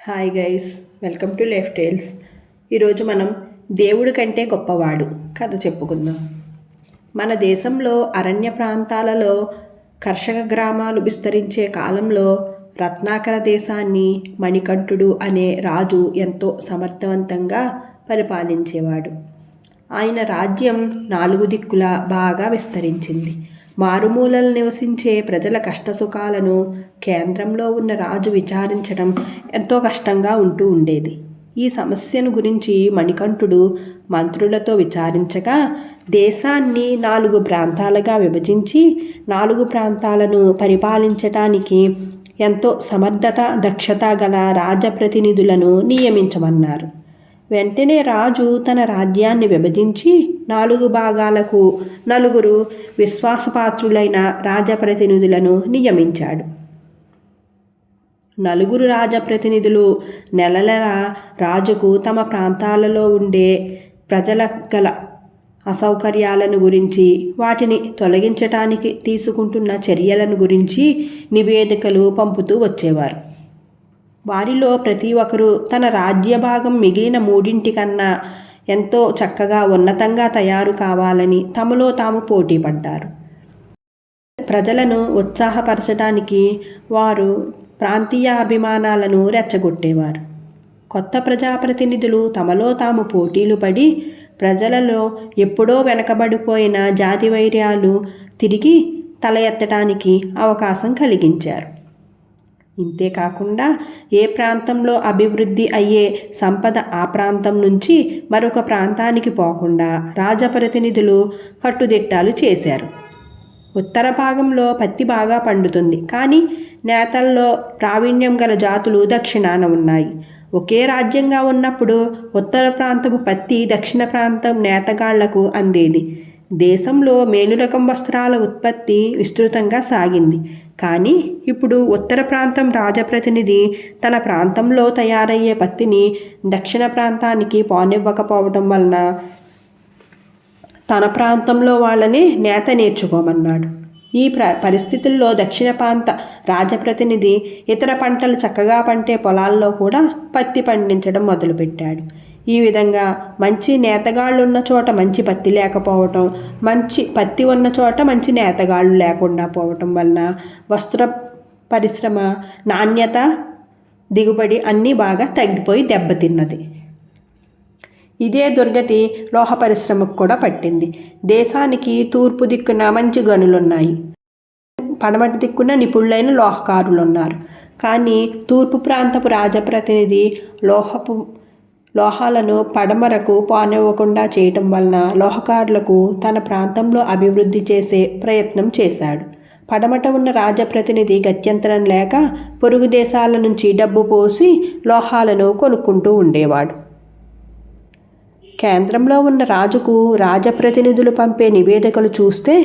Hi guys, welcome to life tiles. ఈరోజు మనం దేవుడి కంటే గొప్పవాడు కథ చెప్పుకుందాం. మన దేశంలో అరణ్య ప్రాంతాలలో కర్షక గ్రామాలు విస్తరించే కాలంలో రత్నాకర దేశాన్ని మణికంఠుడు అనే రాజు ఎంతో సమర్థవంతంగా పరిపాలించేవాడు. ఆయన రాజ్యం 4 దిక్కులా బాగా విస్తరించింది. మారుమూలలు నివసించే ప్రజల కష్టసుఖాలను కేంద్రంలో ఉన్న రాజు విచారించడం ఎంతో కష్టంగా ఉంటూ ఉండేది. ఈ సమస్యను గురించి మణికంఠుడు మంత్రులతో విచారించగా దేశాన్ని 4 ప్రాంతాలుగా విభజించి 4 ప్రాంతాలను పరిపాలించటానికి ఎంతో సమర్థత దక్షత గల రాజప్రతినిధులను నియమించమన్నారు. వెంటనే రాజు తన రాజ్యాన్ని విభజించి 4 భాగాలకు 4 విశ్వాసపాత్రులైన రాజప్రతినిధులను నియమించాడు. 4 రాజప్రతినిధులు నెలలా రాజుకు తమ ప్రాంతాలలో ఉండే ప్రజల గల అసౌకర్యాలను గురించి, వాటిని తొలగించటానికి తీసుకుంటున్న చర్యలను గురించి నివేదికలు పంపుతూ వచ్చేవారు. వారిలో ప్రతి ఒక్కరూ తన రాజ్య భాగం మిగిలిన 3 కన్నా ఎంతో చక్కగా ఉన్నతంగా తయారు కావాలని తమలో తాము పోటీ పడ్డారు. ప్రజలను ఉత్సాహపరచడానికి వారు ప్రాంతీయ అభిమానాలను రెచ్చగొట్టేవారు. కొత్త ప్రజాప్రతినిధులు తమలో తాము పోటీలు పడి ప్రజలలో ఎప్పుడో వెనకబడిపోయిన జాతి వైర్యాలు తిరిగి తల ఎత్తడానికి అవకాశం కలిగించారు. ఇంతేకాకుండా ఏ ప్రాంతంలో అభివృద్ధి అయ్యే సంపద ఆ ప్రాంతం నుంచి మరొక ప్రాంతానికి పోకుండా రాజప్రతినిధులు కట్టుదిట్టాలు చేశారు. ఉత్తర భాగంలో పత్తి బాగా పండుతుంది, కానీ నేతల్లో ప్రావీణ్యం గల జాతులు దక్షిణాన ఉన్నాయి. ఒకే రాజ్యంగా ఉన్నప్పుడు ఉత్తర ప్రాంతపు పత్తి దక్షిణ ప్రాంతం నేతగాళ్లకు అందేది. దేశంలో మేలురకం వస్త్రాల ఉత్పత్తి విస్తృతంగా సాగింది. కానీ ఇప్పుడు ఉత్తర ప్రాంతం రాజప్రతినిధి తన ప్రాంతంలో తయారయ్యే పత్తిని దక్షిణ ప్రాంతానికి పోనివ్వకపోవడం వలన తన ప్రాంతంలో వాళ్ళనే నేత నేర్చుకోమన్నాడు. ఈ పరిస్థితుల్లో దక్షిణ ప్రాంత రాజప్రతినిధి ఇతర పంటలు చక్కగా పండే పొలాల్లో కూడా పత్తి పండించడం మొదలుపెట్టాడు. ఈ విధంగా మంచి నేతగాళ్ళు ఉన్న చోట మంచి పత్తి లేకపోవటం, మంచి పత్తి ఉన్న చోట మంచి నేతగాళ్ళు లేకుండా పోవటం వలన వస్త్ర పరిశ్రమ నాణ్యత దిగుబడి అన్నీ బాగా తగ్గిపోయి దెబ్బతిన్నది. ఇదే దుర్గతి లోహ పరిశ్రమకు కూడా పట్టింది. దేశానికి తూర్పు దిక్కున మంచి గనులున్నాయి, పడమటి దిక్కున నిపుణులైన లోహకారులు ఉన్నారు. కానీ తూర్పు ప్రాంతపు రాజప్రతినిధి లోహాలను పడమరకు పోనివ్వకుండా చేయటం వలన లోహకారులకు తన ప్రాంతంలో అభివృద్ధి చేసే ప్రయత్నం చేశాడు. పడమట ఉన్న రాజప్రతినిధి గత్యంతరం లేక పొరుగు దేశాల నుంచి డబ్బు పోసి లోహాలను కొనుక్కుంటూ ఉండేవాడు. కేంద్రంలో ఉన్న రాజుకు రాజప్రతినిధులు పంపే నివేదికలు చూస్తే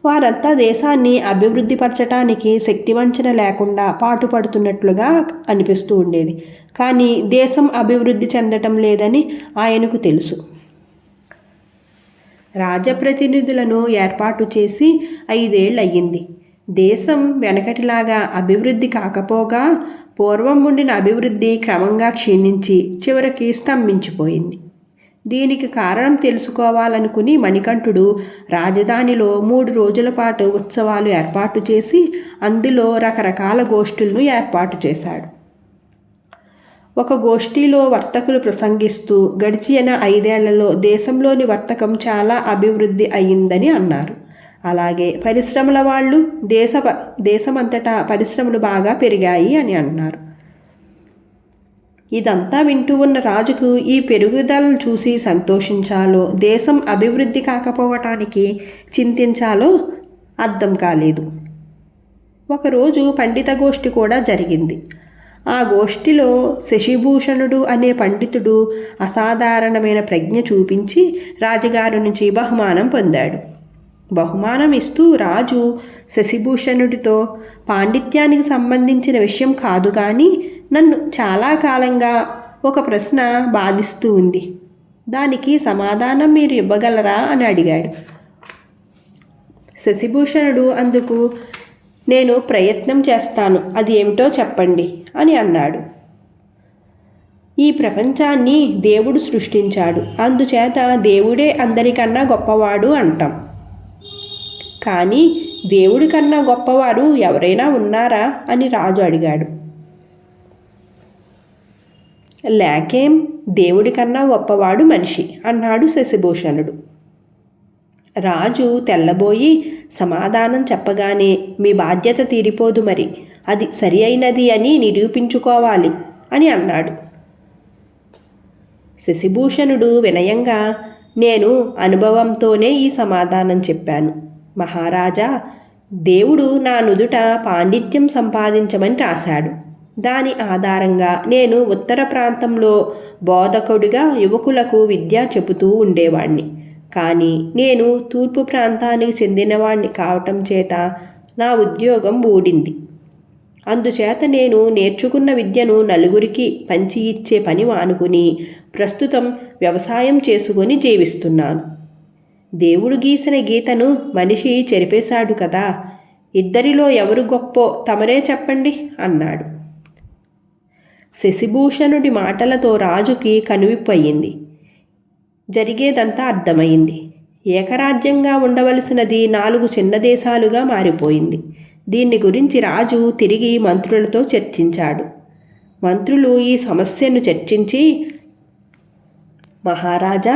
వారంతా దేశాన్ని అభివృద్ధి పరచడానికి శక్తివంచన లేకుండా పాటుపడుతున్నట్లుగా అనిపిస్తూ ఉండేది. కానీ దేశం అభివృద్ధి చెందటం లేదని ఆయనకు తెలుసు. రాజప్రతినిధులను ఏర్పాటు చేసి 5 ఏళ్ళు అయ్యింది. దేశం వెనకటిలాగా అభివృద్ధి కాకపోగా పూర్వం ఉండిన అభివృద్ధి క్రమంగా క్షీణించి చివరికి స్తంభించిపోయింది. దీనికి కారణం తెలుసుకోవాలనుకుని మణికంఠుడు రాజధానిలో 3 రోజుల పాటు ఉత్సవాలు ఏర్పాటు చేసి అందులో రకరకాల గోష్ఠులను ఏర్పాటు చేశాడు. ఒక గోష్ఠిలో వర్తకులు ప్రసంగిస్తూ గడిచిన 5 ఏళ్లలో దేశంలోని వర్తకం చాలా అభివృద్ధి అయ్యిందని అన్నారు. అలాగే పరిశ్రమల వాళ్ళు దేశమంతటా పరిశ్రమలు బాగా పెరిగాయి అని అన్నారు. ఇదంతా వింటూ ఉన్న రాజుకు ఈ పెరుగుదలను చూసి సంతోషించాలో, దేశం అభివృద్ధి కాకపోవటానికి చింతించాలో అర్థం కాలేదు. ఒకరోజు పండిత గోష్ఠి కూడా జరిగింది. ఆ గోష్ఠిలో శశిభూషణుడు అనే పండితుడు అసాధారణమైన ప్రజ్ఞ చూపించి రాజుగారి నుంచి బహుమానం పొందాడు. బహుమానం ఇస్తూ రాజు శశిభూషణుడితో, పాండిత్యానికి సంబంధించిన విషయం కాదు కానీ నన్ను చాలా కాలంగా ఒక ప్రశ్న బాధిస్తూ ఉంది, దానికి సమాధానం మీరు ఇవ్వగలరా అని అడిగాడు. శశిభూషణుడు అందుకు, నేను ప్రయత్నం చేస్తాను, అది ఏమిటో చెప్పండి అని అన్నాడు. ఈ ప్రపంచాన్ని దేవుడు సృష్టించాడు, అందుచేత దేవుడే అందరికన్నా గొప్పవాడు అంటాం. కానీ దేవుడి కన్నా గొప్పవారు ఎవరైనా ఉన్నారా అని రాజు అడిగాడు. లేకేం, దేవుడి కన్నా గొప్పవాడు మనిషి అన్నాడు శశిభూషణుడు. రాజు తెల్లబోయి సమాధానం చెప్పగానే, మీ బాధ్యత తీరిపోదు, మరి అది సరి అయినది అని నిరూపించుకోవాలి అని అన్నాడు. శశిభూషణుడు వినయంగా, నేను అనుభవంతోనే ఈ సమాధానం చెప్పాను మహారాజా. దేవుడు నా నుదుట పాండిత్యం సంపాదించమని రాశాడు. దాని ఆధారంగా నేను ఉత్తర ప్రాంతంలో బోధకుడిగా యువకులకు విద్య చెబుతూ ఉండేవాణ్ణి. కానీ నేను తూర్పు ప్రాంతానికి చెందినవాణ్ణి కావటం చేత నా ఉద్యోగం ఊడింది. అందుచేత నేను నేర్చుకున్న విద్యను నలుగురికి పంచి ఇచ్చే పని మానుకుని ప్రస్తుతం వ్యవసాయం చేసుకొని జీవిస్తున్నాను. దేవుడు గీసిన గీతను మనిషి చెరిపేశాడు కదా, ఇద్దరిలో ఎవరు గొప్పో తమరే చెప్పండి అన్నాడు. శశిభూషణుడి మాటలతో రాజుకి కనువిప్పయింది. జరిగేదంతా అర్థమైంది. ఏకరాజ్యంగా ఉండవలసినది 4 చిన్న దేశాలుగా మారిపోయింది. దీన్ని గురించి రాజు తిరిగి మంత్రులతో చర్చించాడు. మంత్రులు ఈ సమస్యను చర్చించి, మహారాజా,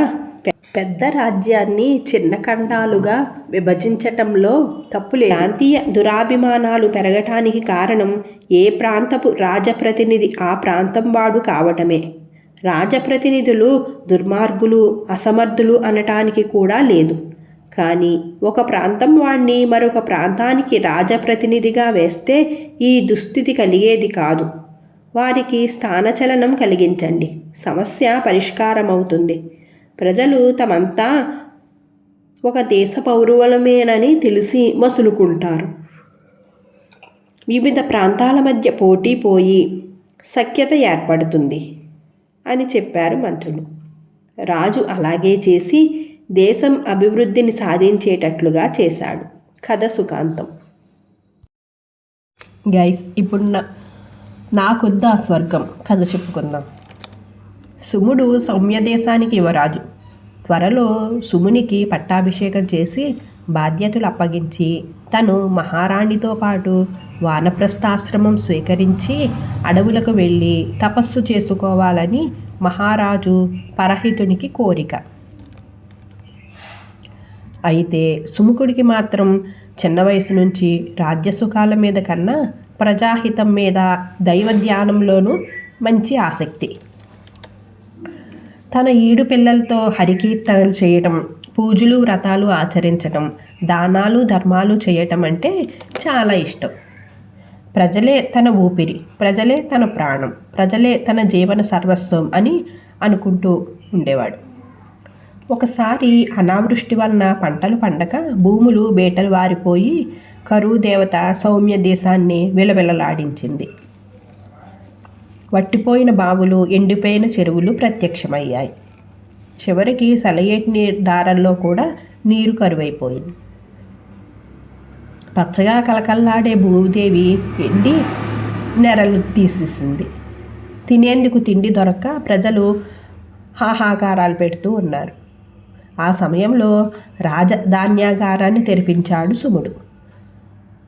పెద్ద రాజ్యాన్ని చిన్న ఖండాలుగా విభజించటంలో తప్పులే. ప్రాంతీయ దురాభిమానాలు పెరగటానికి కారణం ఏ ప్రాంతపు రాజప్రతినిధి ఆ ప్రాంతం వాడు కావటమే. రాజప్రతినిధులు దుర్మార్గులు, అసమర్థులు అనటానికి కూడా లేదు. కానీ ఒక ప్రాంతం వాణ్ణి మరొక ప్రాంతానికి రాజప్రతినిధిగా వేస్తే ఈ దుస్థితి కలిగేది కాదు. వారికి స్థానచలనం కలిగించండి, సమస్య పరిష్కారమవుతుంది. ప్రజలు తమంతా ఒక దేశ పౌరులమేనని తెలిసి మసులుకుంటారు. వివిధ ప్రాంతాల మధ్య పోటీ పోయి సఖ్యత ఏర్పడుతుంది అని చెప్పారు మంత్రులు. రాజు అలాగే చేసి దేశం అభివృద్ధిని సాధించేటట్లుగా చేశాడు. కథ సుఖాంతం. గైస్, ఇప్పుడు నాకొద్దా స్వర్గం కథ చెప్పుకుందాం. సుముడు సౌమ్యదేశానికి యువరాజు. త్వరలో సుమునికి పట్టాభిషేకం చేసి బాధ్యతలు అప్పగించి తను మహారాణితో పాటు వానప్రస్థాశ్రమం స్వీకరించి అడవులకు వెళ్ళి తపస్సు చేసుకోవాలని మహారాజు పరహితునికి కోరిక. అయితే సుముఖుడికి మాత్రం చిన్న వయసు నుంచి రాజ్యసుఖాల మీద కన్నా ప్రజాహితం మీద దైవ ధ్యానంలోనూ మంచి ఆసక్తి. తన ఈడు పిల్లలతో హరికీర్తనలు చేయటం, పూజలు వ్రతాలు ఆచరించటం, దానాలు ధర్మాలు చేయటం అంటే చాలా ఇష్టం. ప్రజలే తన ఊపిరి, ప్రజలే తన ప్రాణం, ప్రజలే తన జీవన సర్వస్వం అని అనుకుంటూ ఉండేవాడు. ఒకసారి అనావృష్టి వలన పంటలు పండక భూములు బేటలు వారిపోయి కరువు దేవత సౌమ్య దేశాన్ని విలవిలలాడించింది. వట్టిపోయిన బావులు, ఎండిపోయిన చెరువులు ప్రత్యక్షమయ్యాయి. చివరికి సెలయేటి దారంలో కూడా నీరు కరువైపోయింది. పచ్చగా కలకల్లాడే భూదేవి ఎండి నెరలు తీసేసింది. తినేందుకు తిండి దొరక్క ప్రజలు హాహాకారాలు పెడుతూ ఉన్నారు. ఆ సమయంలో రాజధాన్యాగారాన్ని తెరిపించాడు సుముడు.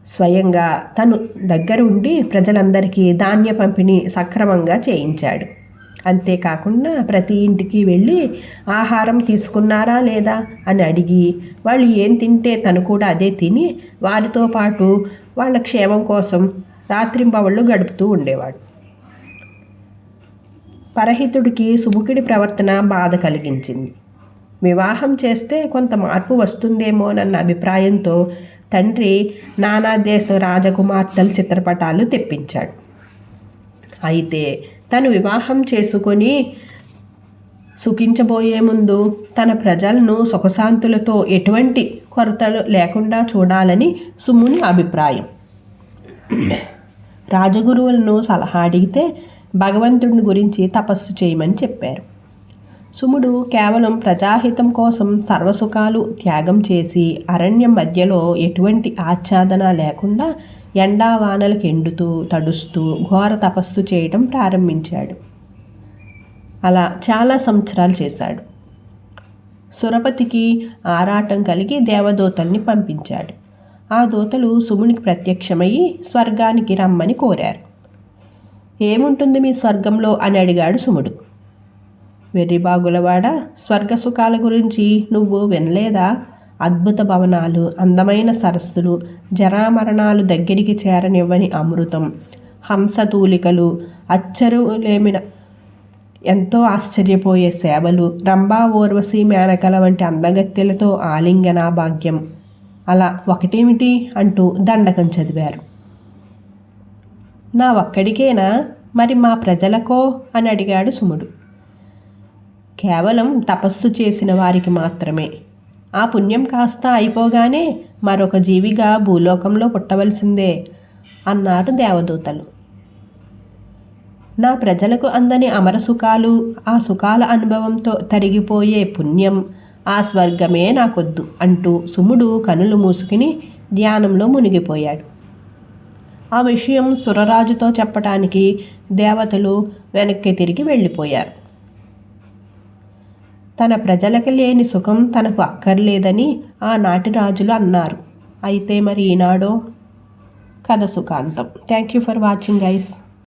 స్వయంగా తను దగ్గరుండి ప్రజలందరికీ ధాన్య పంపిణీ సక్రమంగా చేయించాడు. అంతేకాకుండా ప్రతి ఇంటికి వెళ్ళి ఆహారం తీసుకున్నారా లేదా అని అడిగి వాళ్ళు ఏం తింటే తను కూడా అదే తిని వారితో పాటు వాళ్ళ క్షేమం కోసం రాత్రింబవళ్ళు గడుపుతూ ఉండేవాడు. పరహితుడికి సుముఖుడి ప్రవర్తన బాధ కలిగించింది. వివాహం చేస్తే కొంత మార్పు వస్తుందేమోనన్న అభిప్రాయంతో తండ్రి నానా దేశ రాజకుమార్తెల చిత్రపటాలు తెప్పించాడు. అయితే తను వివాహం చేసుకొని సుఖించబోయే ముందు తన ప్రజలను సుఖశాంతులతో ఎటువంటి కొరతలు లేకుండా చూడాలని సుముని అభిప్రాయం. రాజగురువులను సలహా అడిగితే భగవంతుడిని గురించి తపస్సు చేయమని చెప్పారు. సుముడు కేవలం ప్రజాహితం కోసం సర్వసుఖాలు త్యాగం చేసి అరణ్యం మధ్యలో ఎటువంటి ఆచ్ఛాదన లేకుండా ఎండావానలకు ఎండుతూ తడుస్తూ ఘోర తపస్సు చేయడం ప్రారంభించాడు. అలా చాలా సంవత్సరాలు చేశాడు. సురపతికి ఆరాటం కలిగి దేవదూతల్ని పంపించాడు. ఆ దూతలు సుమునికి ప్రత్యక్షమయ్యి స్వర్గానికి రమ్మని కోరారు. ఏముంటుంది మీ స్వర్గంలో అని అడిగాడు సుముడు. వెర్రిబాగులవాడ, స్వర్గ సుఖాల గురించి నువ్వు వినలేదా? అద్భుత భవనాలు, అందమైన సరస్సులు, జరామరణాలు దగ్గరికి చేరనివ్వని అమృతం, హంసతూలికలు, అచ్చరులేమిన ఎంతో ఆశ్చర్యపోయే సేవలు, రంభా ఊర్వశి మేనకల వంటి అందగత్తెలతో ఆలింగనా భాగ్యం. అలా ఒకటేమిటి అంటూ దండకం చదివారు. నా ఒక్కడికేనా? మరి మా ప్రజలకో అని అడిగాడు సుముడు. కేవలం తపస్సు చేసిన వారికి మాత్రమే. ఆ పుణ్యం కాస్త అయిపోగానే మరొక జీవిగా భూలోకంలో పుట్టవలసిందే అన్నారు దేవదూతలు. నా ప్రజలకు అందని అమర సుఖాలు, ఆ సుఖాల అనుభవంతో తరిగిపోయే పుణ్యం, ఆ స్వర్గమే నాకొద్దు అంటూ సుముడు కనులు మూసుకుని ధ్యానంలో మునిగిపోయాడు. ఆ విషయం సురరాజుతో చెప్పటానికి దేవతలు వెనక్కి తిరిగి వెళ్ళిపోయారు. తన ప్రజలకి లేని సుఖం తనకు అక్కర్లేదని ఆనాటి రాజులు అన్నారు. అయితే మరి ఈనాడో? కథ సుఖాంతం. Thank you for watching guys.